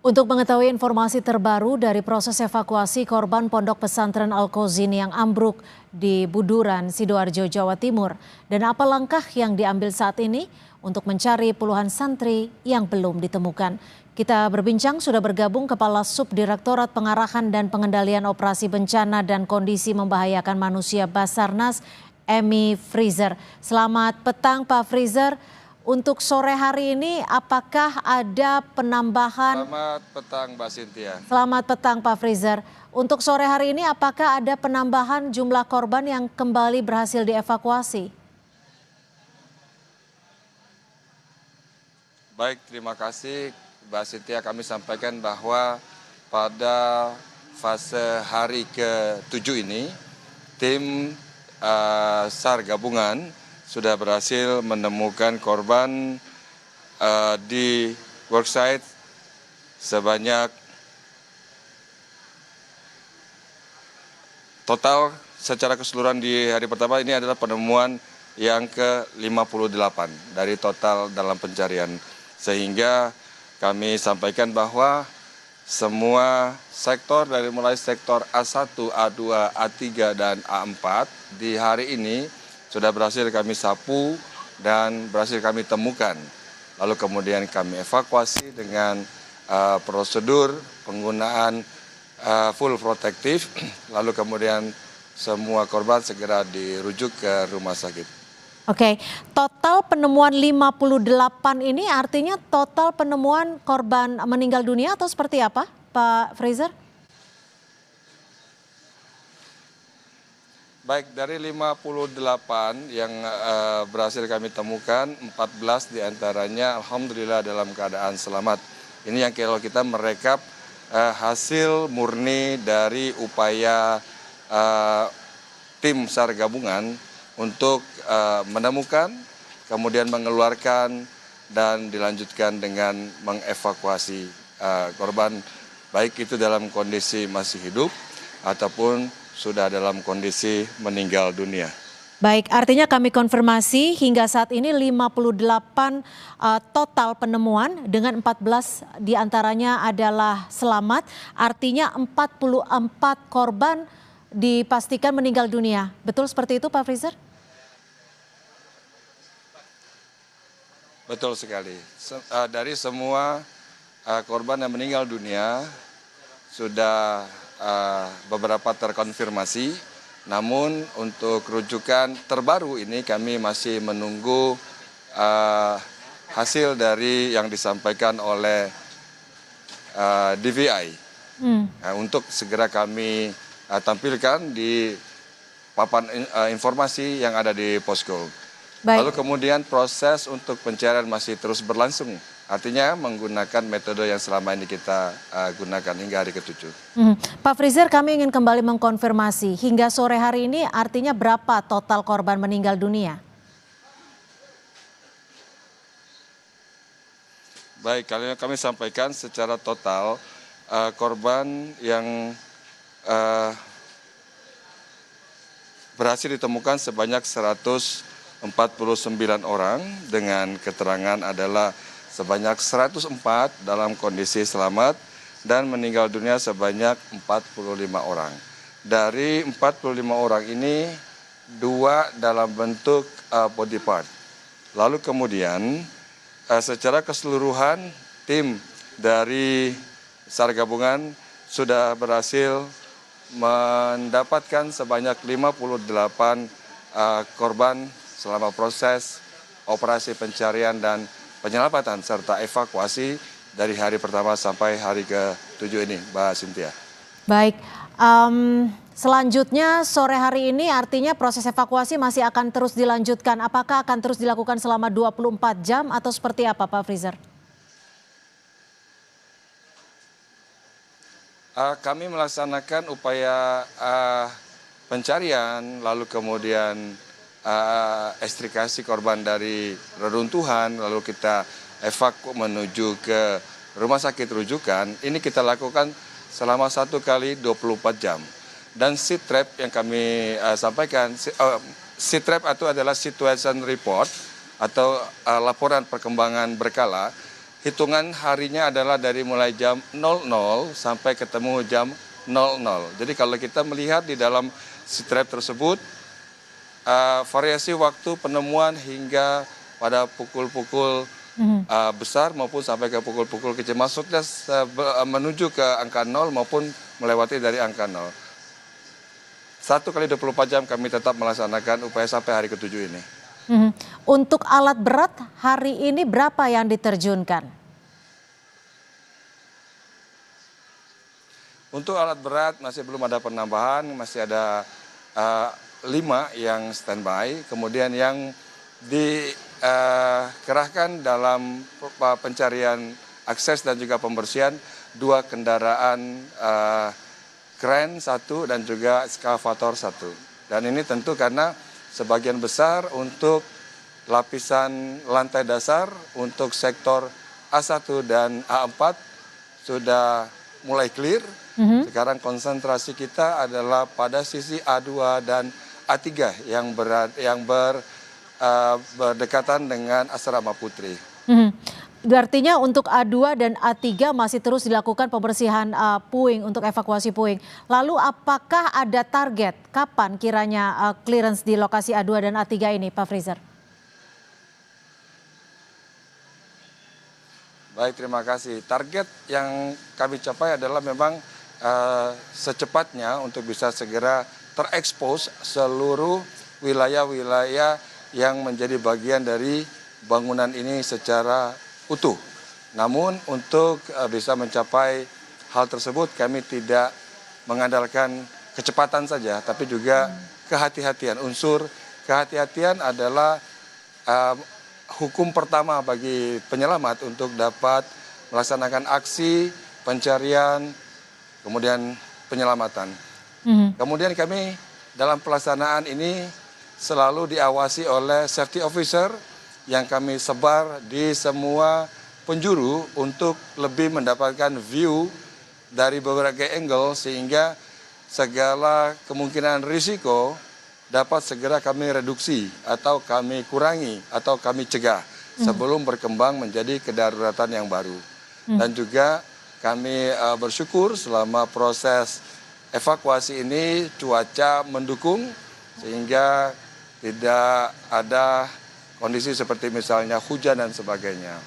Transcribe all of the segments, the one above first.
Untuk mengetahui informasi terbaru dari proses evakuasi korban Pondok Pesantren Al-Qauzin yang ambruk di Buduran, Sidoarjo, Jawa Timur, dan apa langkah yang diambil saat ini untuk mencari puluhan santri yang belum ditemukan. Kita berbincang sudah bergabung Kepala Subdirektorat Pengarahan dan Pengendalian Operasi Bencana dan Kondisi Membahayakan Manusia Basarnas, Emi Freezer. Selamat petang Pak Freezer. Untuk sore hari ini apakah ada penambahan? Selamat petang Mbak Cynthia. Selamat petang Pak Freezer. Untuk sore hari ini apakah ada penambahan jumlah korban yang kembali berhasil dievakuasi? Baik, terima kasih Mbak Cynthia. Kami sampaikan bahwa pada fase hari ke-7 ini, tim SAR gabungan sudah berhasil menemukan korban di worksite sebanyak total secara keseluruhan di hari pertama ini adalah penemuan yang ke-58 dari total dalam pencarian. Sehingga kami sampaikan bahwa semua sektor dari mulai sektor A1, A2, A3, dan A4 di hari ini sudah berhasil kami sapu dan berhasil kami temukan. Lalu kemudian kami evakuasi dengan prosedur penggunaan full protektif. Lalu kemudian semua korban segera dirujuk ke rumah sakit. Oke, total penemuan 58 ini artinya total penemuan korban meninggal dunia atau seperti apa Pak Freezer? Baik, dari 58 yang berhasil kami temukan, 14 diantaranya alhamdulillah dalam keadaan selamat. Ini yang kalau kita merekap hasil murni dari upaya tim SAR gabungan untuk menemukan, kemudian mengeluarkan, dan dilanjutkan dengan mengevakuasi korban, baik itu dalam kondisi masih hidup ataupun sudah dalam kondisi meninggal dunia. Baik, artinya kami konfirmasi hingga saat ini 58 total penemuan dengan 14 diantaranya adalah selamat. Artinya 44 korban dipastikan meninggal dunia. Betul seperti itu Pak Freezer? Betul sekali. Dari semua korban yang meninggal dunia sudah beberapa terkonfirmasi, namun untuk rujukan terbaru ini kami masih menunggu hasil dari yang disampaikan oleh DVI untuk segera kami tampilkan di papan informasi yang ada di posko. Baik. Lalu kemudian proses untuk pencarian masih terus berlangsung. Artinya menggunakan metode yang selama ini kita gunakan hingga hari ke-7. Pak Freezer, kami ingin kembali mengkonfirmasi, hingga sore hari ini artinya berapa total korban meninggal dunia? Baik, kami sampaikan secara total korban yang berhasil ditemukan sebanyak 149 orang dengan keterangan adalah sebanyak 104 dalam kondisi selamat dan meninggal dunia sebanyak 45 orang. Dari 45 orang ini, 2 dalam bentuk body part. Lalu kemudian secara keseluruhan tim dari SAR gabungan sudah berhasil mendapatkan sebanyak 58 korban selama proses operasi pencarian dan penyelamatan serta evakuasi dari hari pertama sampai hari ke-7 ini, Mbak Cynthia. Baik, selanjutnya sore hari ini artinya proses evakuasi masih akan terus dilanjutkan. Apakah akan terus dilakukan selama 24 jam atau seperti apa Pak Freezer? Kami melaksanakan upaya pencarian, lalu kemudian ekstrikasi korban dari reruntuhan, lalu kita evakuasi menuju ke rumah sakit rujukan. Ini kita lakukan selama 1 kali 24 jam. Dan seat trap yang kami sampaikan, seat trap itu adalah situation report atau laporan perkembangan berkala hitungan harinya adalah dari mulai jam 00 sampai ketemu jam 00. Jadi kalau kita melihat di dalam strap tersebut, variasi waktu penemuan hingga pada pukul-pukul besar maupun sampai ke pukul-pukul kecil. Maksudnya menuju ke angka 0 maupun melewati dari angka 0. 1 kali 24 jam kami tetap melaksanakan upaya sampai hari ke-7 ini. Untuk alat berat hari ini berapa yang diterjunkan? Untuk alat berat masih belum ada penambahan, masih ada 5 yang standby, kemudian yang dikerahkan dalam pencarian akses dan juga pembersihan 2 kendaraan kren 1 dan juga ekskavator 1. Dan ini tentu karena sebagian besar untuk lapisan lantai dasar untuk sektor A1 dan A4 sudah mulai clear. Sekarang konsentrasi kita adalah pada sisi A2 dan A3 yang berdekatan dengan Asrama Putri. Artinya untuk A2 dan A3 masih terus dilakukan pembersihan puing untuk evakuasi puing. Lalu apakah ada target kapan kiranya clearance di lokasi A2 dan A3 ini, Pak Freezer? Baik, terima kasih. Target yang kami capai adalah memang secepatnya untuk bisa segera terekspos seluruh wilayah-wilayah yang menjadi bagian dari bangunan ini secara utuh. Namun untuk bisa mencapai hal tersebut kami tidak mengandalkan kecepatan saja, tapi juga kehati-hatian. Unsur kehati-hatian adalah hukum pertama bagi penyelamat untuk dapat melaksanakan aksi pencarian, kemudian penyelamatan. Kemudian kami dalam pelaksanaan ini selalu diawasi oleh safety officer yang kami sebar di semua penjuru untuk lebih mendapatkan view dari berbagai angle sehingga segala kemungkinan risiko dapat segera kami reduksi atau kami kurangi atau kami cegah sebelum berkembang menjadi kedaruratan yang baru. Dan juga kami bersyukur selama proses evakuasi ini cuaca mendukung sehingga tidak ada kondisi seperti misalnya hujan dan sebagainya.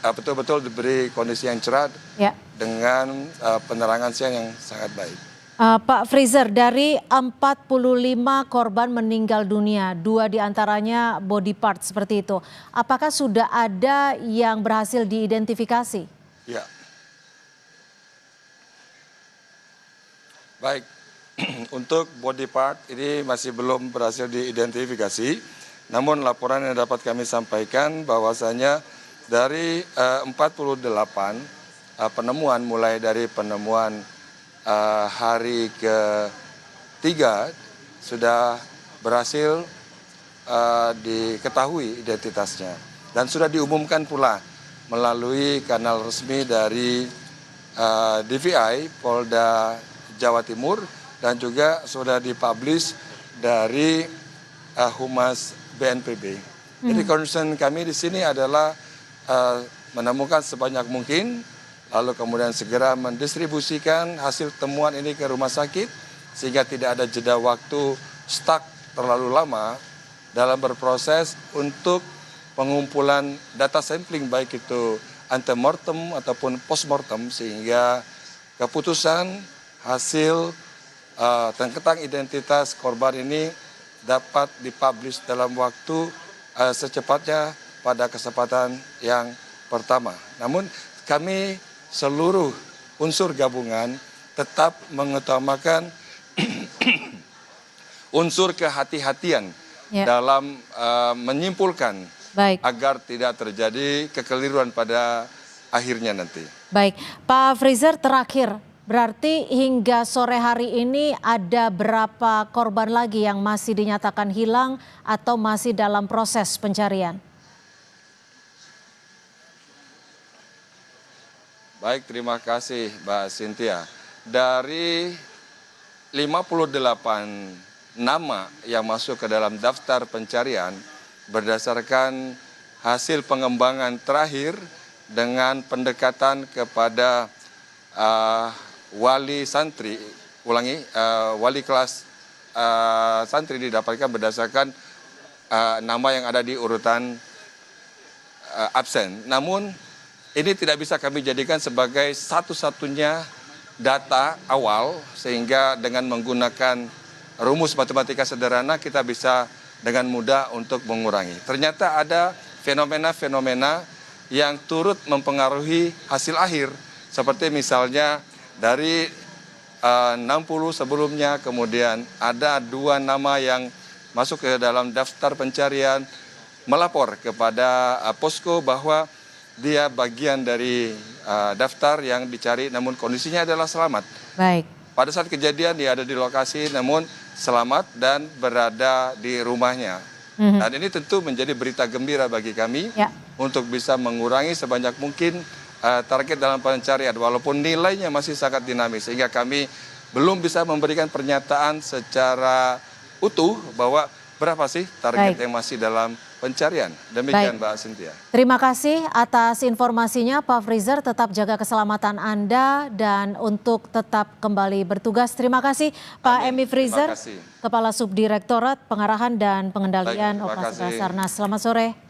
Betul-betul diberi kondisi yang cerah dengan penerangan siang yang sangat baik. Pak Freezer, dari 45 korban meninggal dunia, 2 diantaranya body part seperti itu. Apakah sudah ada yang berhasil diidentifikasi? Ya. Baik, untuk body part ini masih belum berhasil diidentifikasi. Namun laporan yang dapat kami sampaikan bahwasanya dari 48 penemuan mulai dari penemuan hari ke-3 sudah berhasil diketahui identitasnya dan sudah diumumkan pula melalui kanal resmi dari DVI Polda Jawa Timur dan juga sudah dipublish dari Humas BNPB. Jadi concern kami di sini adalah menemukan sebanyak mungkin, lalu kemudian segera mendistribusikan hasil temuan ini ke rumah sakit sehingga tidak ada jeda waktu stuck terlalu lama dalam berproses untuk pengumpulan data sampling baik itu antemortem ataupun postmortem sehingga keputusan hasil tentang identitas korban ini dapat dipublish dalam waktu secepatnya pada kesempatan yang pertama. Namun kami seluruh unsur gabungan tetap mengutamakan unsur kehati-hatian dalam menyimpulkan agar tidak terjadi kekeliruan pada akhirnya nanti. Baik, Pak Freezer, terakhir. Berarti hingga sore hari ini ada berapa korban lagi yang masih dinyatakan hilang atau masih dalam proses pencarian? Baik, terima kasih Mbak Cynthia. Dari 58 nama yang masuk ke dalam daftar pencarian berdasarkan hasil pengembangan terakhir dengan pendekatan kepada wali santri, wali kelas santri didapatkan berdasarkan nama yang ada di urutan absen. Namun ini tidak bisa kami jadikan sebagai satu-satunya data awal, sehingga dengan menggunakan rumus matematika sederhana kita bisa dengan mudah untuk mengurangi. Ternyata ada fenomena-fenomena yang turut mempengaruhi hasil akhir, seperti misalnya dari 60 sebelumnya, kemudian ada 2 nama yang masuk ke dalam daftar pencarian, melapor kepada posko bahwa dia bagian dari daftar yang dicari, namun kondisinya adalah selamat. Baik. Pada saat kejadian dia ada di lokasi, namun selamat dan berada di rumahnya. Dan ini tentu menjadi berita gembira bagi kami untuk bisa mengurangi sebanyak mungkin target dalam pencarian, walaupun nilainya masih sangat dinamis, sehingga kami belum bisa memberikan pernyataan secara utuh bahwa berapa sih target yang masih dalam pencarian. Demikian Mbak Cynthia. Terima kasih atas informasinya Pak Freezer, tetap jaga keselamatan Anda dan untuk tetap kembali bertugas. Terima kasih Pak Emi Freezer, Kepala Subdirektorat Pengarahan dan Pengendalian Operasi Basarnas. Selamat sore.